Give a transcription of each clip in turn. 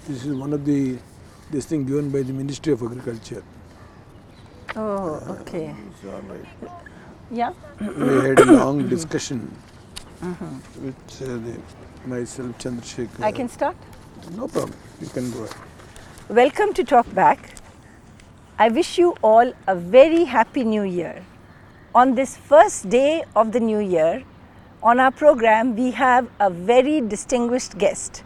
This is one of this thing given by the Ministry of Agriculture. Oh, okay. It's all right. Yeah. We had a long discussion with myself, Chandrasekhar. I can start. No problem. You can go ahead. Welcome to Talk Back. I wish you all a very happy new year. On this first day of the new year, on our program, we have a very distinguished guest.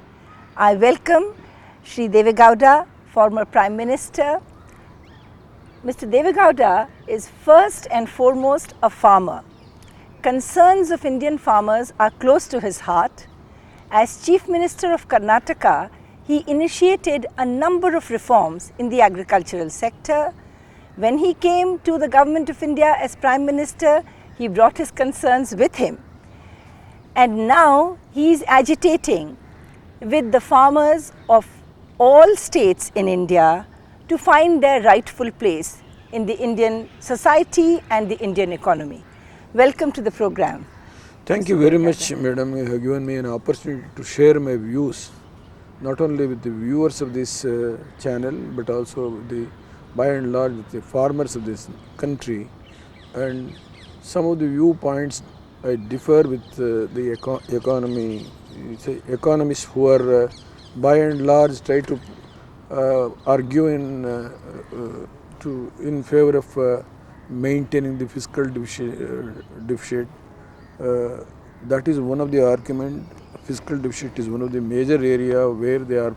I welcome Shri Devegowda, former Prime Minister. Mr. Devegowda is first and foremost a farmer. Concerns of Indian farmers are close to his heart. As Chief Minister of Karnataka, he initiated a number of reforms in the agricultural sector. When he came to the Government of India as Prime Minister, he brought his concerns with him. And now he is agitating with the farmers of all states in India to find their rightful place in the Indian society and the Indian economy. Welcome to the program. Thank you very much, Madam. You have given me an opportunity to share my views, not only with the viewers of this channel, but also with the, by and large, with the farmers of this country. And some of the viewpoints I differ with the economy, economists who are by and large try to argue in favor of maintaining the fiscal deficit. That is one of the argument. Fiscal deficit is one of the major area where they are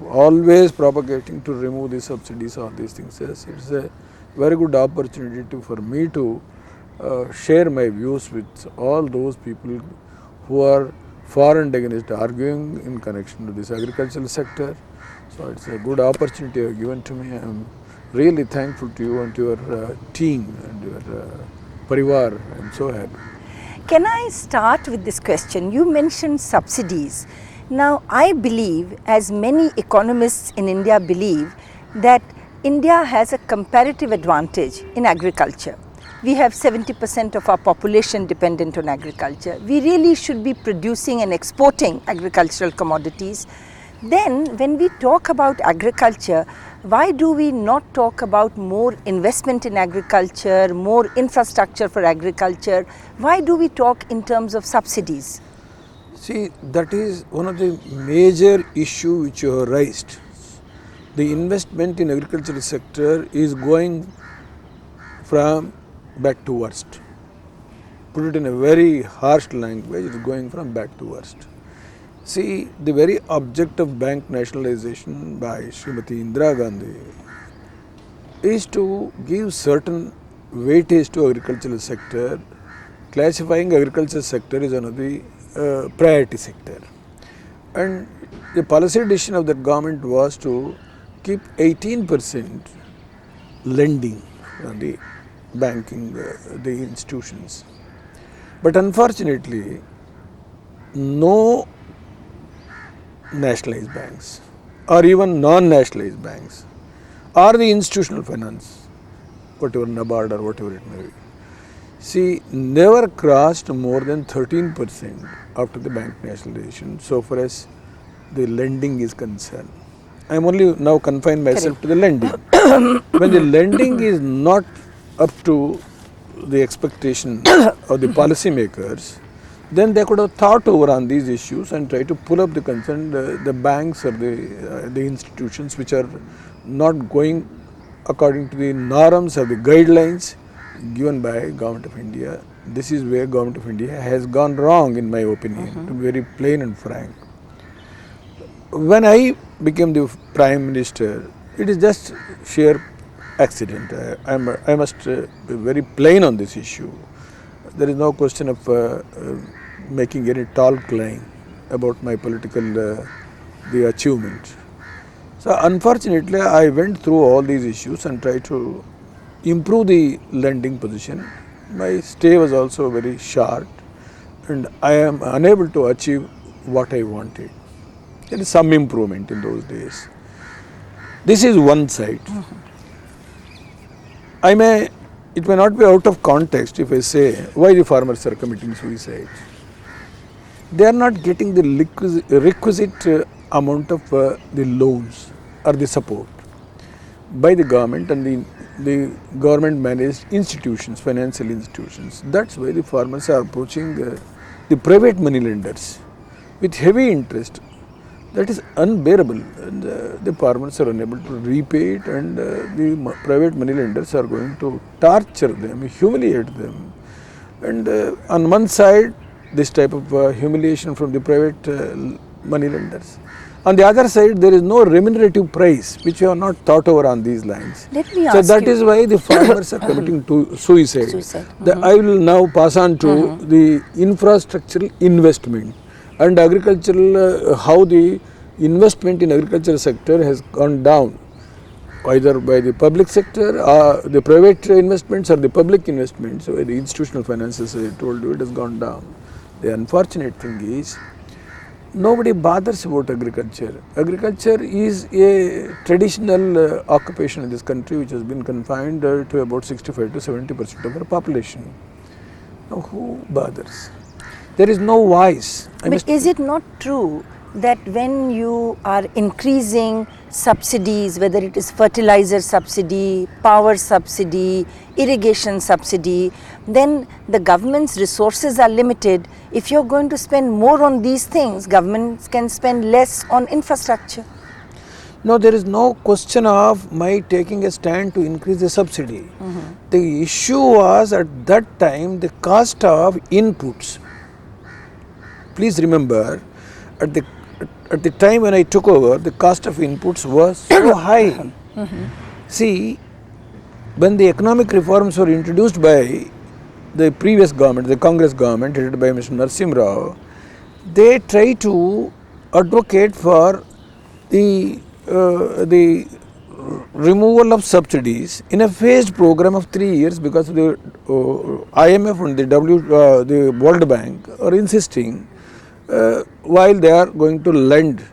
always propagating to remove the subsidies, all these things. Yes, it's a very good opportunity for me to share my views with all those people who are for and against, arguing in connection to this agricultural sector. So it's a good opportunity you have given to me. I am really thankful to you and to your team and your parivar. I am so happy. Can I start with this question? You mentioned subsidies. Now, I believe, as many economists in India believe, that India has a comparative advantage in agriculture. We have 70% of our population dependent on agriculture. We really should be producing and exporting agricultural commodities. Then, when we talk about agriculture, why do we not talk about more investment in agriculture, more infrastructure for agriculture? Why do we talk in terms of subsidies? See, that is one of the major issue which you have raised. The investment in agricultural sector is going from bad to worst. Put it in a very harsh language, it is going from bad to worst. See, the very object of bank nationalization by Srimati Indira Gandhi is to give certain weightage to agricultural sector, classifying agricultural sector as one of the priority sector. And the policy decision of the government was to keep 18% lending on the banking, the institutions. But unfortunately, no nationalized banks or even non-nationalized banks or the institutional finance, whatever NABARD or whatever it may be, see, never crossed more than 13% after the bank nationalization so far as the lending is concerned. I am only now confined myself to the lending. When the lending is not up to the expectation of the policy makers, then they could have thought over on these issues and try to pull up the concern, the banks or the institutions which are not going according to the norms or the guidelines given by Government of India. This is where Government of India has gone wrong, in my opinion, to be very plain and frank. When I became the Prime Minister, it is just sheer accident. I must be very plain on this issue. There is no question of making any tall claim about my political the achievement. So unfortunately, I went through all these issues and tried to improve the lending position. My stay was also very short, and I am unable to achieve what I wanted. There is some improvement in those days. This is one side. It may not be out of context if I say why the farmers are committing suicide. They are not getting the requisite amount of the loans or the support by the government and the government managed institutions, financial institutions. That's why the farmers are approaching the private money lenders with heavy interest. That is unbearable, and the farmers are unable to repay it, and the private money lenders are going to torture them, humiliate them. And on one side, this type of humiliation from the private money lenders. On the other side, there is no remunerative price, which we have not thought over on these lines. Let me So ask that you. is why the farmers are committing to suicide. Suicide. I will now pass on to the infrastructural investment and agricultural, how the investment in agricultural sector has gone down, either by the public sector, the private investments or the public investments. So the institutional finances, I told you, it has gone down. The unfortunate thing is, nobody bothers about agriculture. Agriculture is a traditional occupation in this country which has been confined to about 65 to 70% of our population. Now who bothers? There is no voice. But is it not true that when you are increasing subsidies, whether it is fertilizer subsidy, power subsidy, irrigation subsidy, then the government's resources are limited. If you're going to spend more on these things, governments can spend less on infrastructure. No, there is no question of my taking a stand to increase the subsidy. The issue was at that time the cost of inputs. Please remember, at the time when I took over, the cost of inputs was so high. See, when the economic reforms were introduced by the previous government, the Congress government headed by Mr. Narasimha Rao, they try to advocate for the removal of subsidies in a phased program of 3 years, because the IMF and the World Bank are insisting while they are going to lend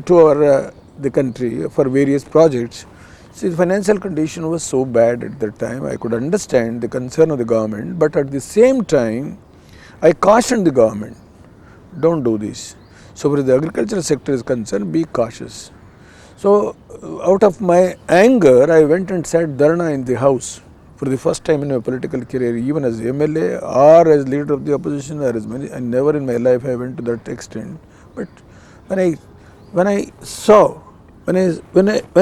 to the country for various projects. See, the financial condition was so bad at that time. I could understand the concern of the government, but at the same time, I cautioned the government, don't do this. So, where the agricultural sector is concerned, be cautious. So, out of my anger, I went and sat dharna in the house for the first time in my political career, even as MLA or as leader of the opposition or as many. And never in my life I went to that extent. But when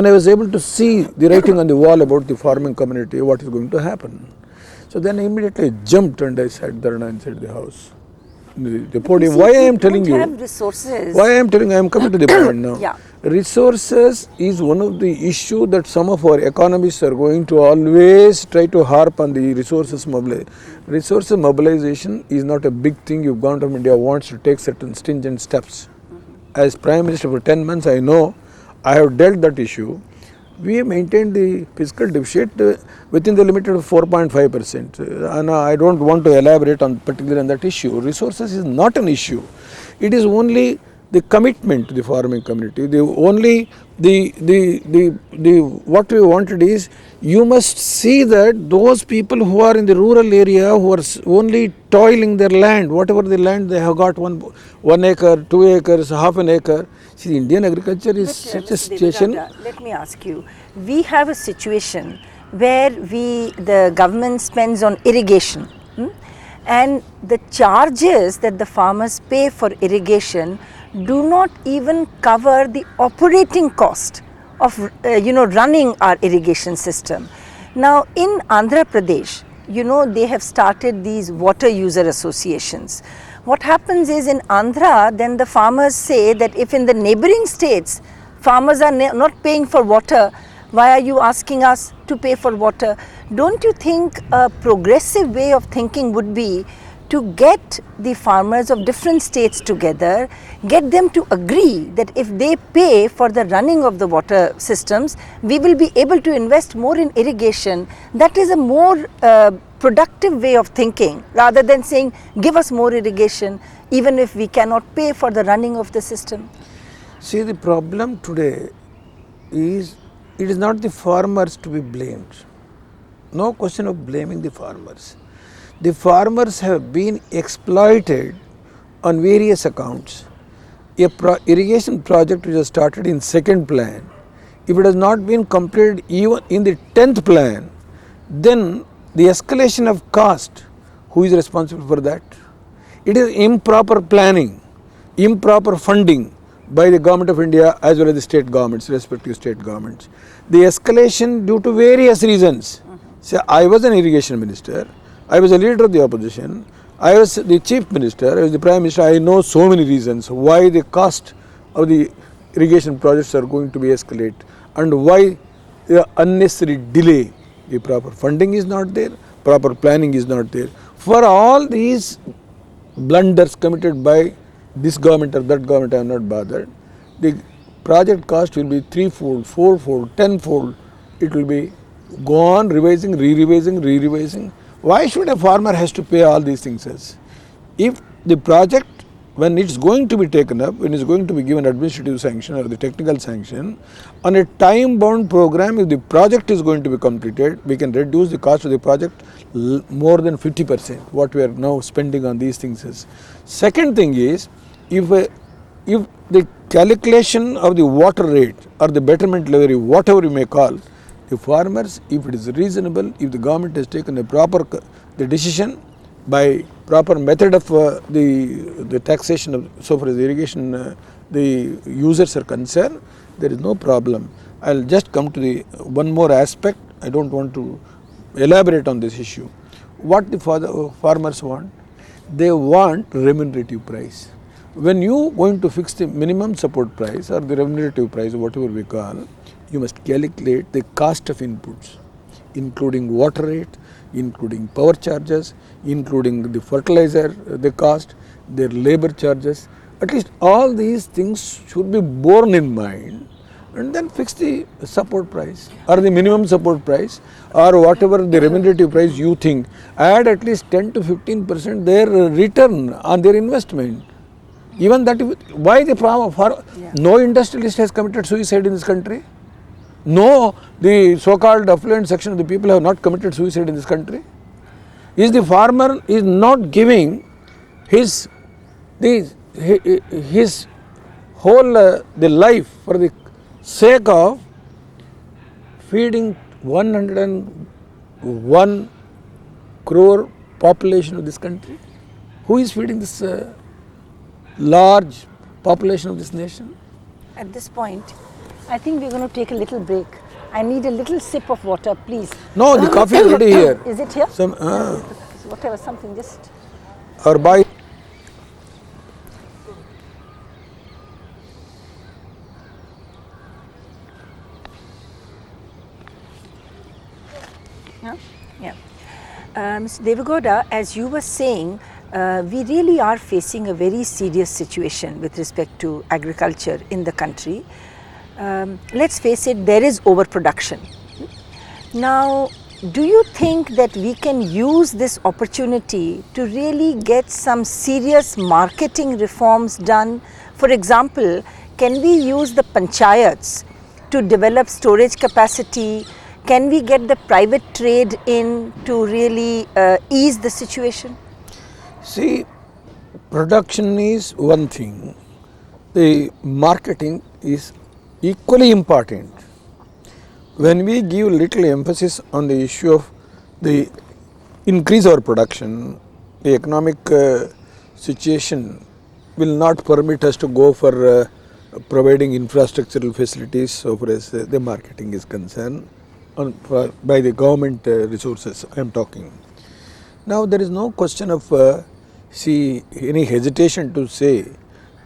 I was able to see the writing on the wall about the farming community, what is going to happen, so then I immediately jumped and I sat dharna inside the house. The podium. See, Why I we am telling don't you? have resources. Why I am telling? I am coming to the point now. Yeah. Resources is one of the issue that some of our economists are going to always try to harp on the resources mobilization. Resources mobilization is not a big thing if government of India wants to take certain stringent steps. As Prime Minister for 10 months, I know I have dealt that issue. We have maintained the fiscal deficit within the limit of 4.5%. And I don't want to elaborate on particularly on that issue. Resources is not an issue. It is only the commitment to the farming community. What we wanted is, you must see that those people who are in the rural area, who are only toiling their land, whatever the land they have got, 1 acre, 2 acres, half an acre. See, the Indian agriculture is such a Mr. situation. Devadatta, let me ask you. We have a situation where the government spends on irrigation, and the charges that the farmers pay for irrigation do not even cover the operating cost of running our irrigation system. Now in Andhra Pradesh, they have started these water user associations. What happens is, in Andhra, then the farmers say that if in the neighboring states farmers are not paying for water, why are you asking us to pay for water? Don't you think a progressive way of thinking would be to get the farmers of different states together, get them to agree that if they pay for the running of the water systems, we will be able to invest more in irrigation? That is a more productive way of thinking, rather than saying, give us more irrigation even if we cannot pay for the running of the system. See, the problem today is, it is not the farmers to be blamed. No question of blaming the farmers. The farmers have been exploited on various accounts. irrigation project which was started in second plan, if it has not been completed even in the 10th plan, then the escalation of cost, who is responsible for that? It is improper planning, improper funding by the government of India as well as the state governments, respective state governments. The escalation due to various reasons. So I was an irrigation minister, I was a leader of the opposition, I was the chief minister, I was the prime minister. I know so many reasons why the cost of the irrigation projects are going to be escalated and why the unnecessary delay. The proper funding is not there, proper planning is not there. For all these blunders committed by this government or that government, I am not bothered. The project cost will be threefold, fourfold, tenfold. It will be go on revising, re-revising. Why should a farmer has to pay all these things as? If the project, when it's going to be taken up, when it's going to be given administrative sanction or the technical sanction, on a time-bound program, if the project is going to be completed, we can reduce the cost of the project more than 50%, what we are now spending on these things is. Second thing is, if the calculation of the water rate or the betterment levy, whatever you may call, the farmers, if it is reasonable, if the government has taken a proper the decision by proper method of the taxation of, so far as the irrigation the users are concerned, there is no problem. I will just come to the one more aspect. I don't want to elaborate on this issue. What the farmers want? They want remunerative price. When you going to fix the minimum support price or the remunerative price, whatever we call, you must calculate the cost of inputs, including water rate, including power charges, including the fertilizer, the cost, their labor charges. At least all these things should be borne in mind, and then fix the support price or the minimum support price or whatever the remunerative price you think. Add at least 10 to 15% their return on their investment. Even that, why the problem for no industrialist has committed suicide in this country? No, the so-called affluent section of the people have not committed suicide in this country. Is the farmer is not giving his whole the life for the sake of feeding 101 crore population of this country? Who is feeding this large population of this nation? At this point, I think we're going to take a little break. I need a little sip of water, please. No, the coffee is ready here. Is it here? Some, Whatever, something just. or buy. Yeah. Mr. Devagowda, as you were saying, we really are facing a very serious situation with respect to agriculture in the country. Let's face it, there is overproduction. Now, do you think that we can use this opportunity to really get some serious marketing reforms done? For example, can we use the panchayats to develop storage capacity? Can we get the private trade in to really ease the situation? See, production is one thing, the marketing is equally important. When we give little emphasis on the issue of the increase our production, the economic situation will not permit us to go for providing infrastructural facilities so far as the marketing is concerned by the government resources I am talking. Now there is no question of any hesitation to say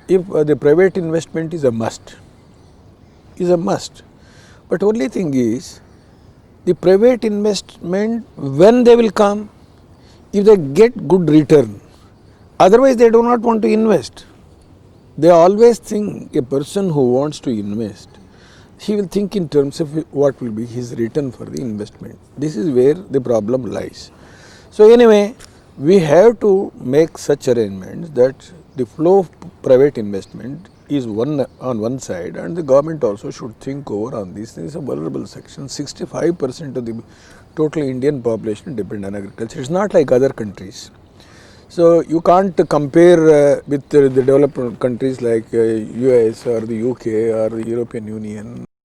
if the private investment is a must. But only thing is, the private investment, when they will come, if they get good return, otherwise they do not want to invest. They always think a person who wants to invest, he will think in terms of what will be his return for the investment. This is where the problem lies. So anyway, we have to make such arrangements that the flow of private investment is on one side, and the government also should think over on this. This is a vulnerable section. 65% of the total Indian population depend on agriculture. It's not like other countries. So you can't compare with the developed countries like US or the UK or the European Union.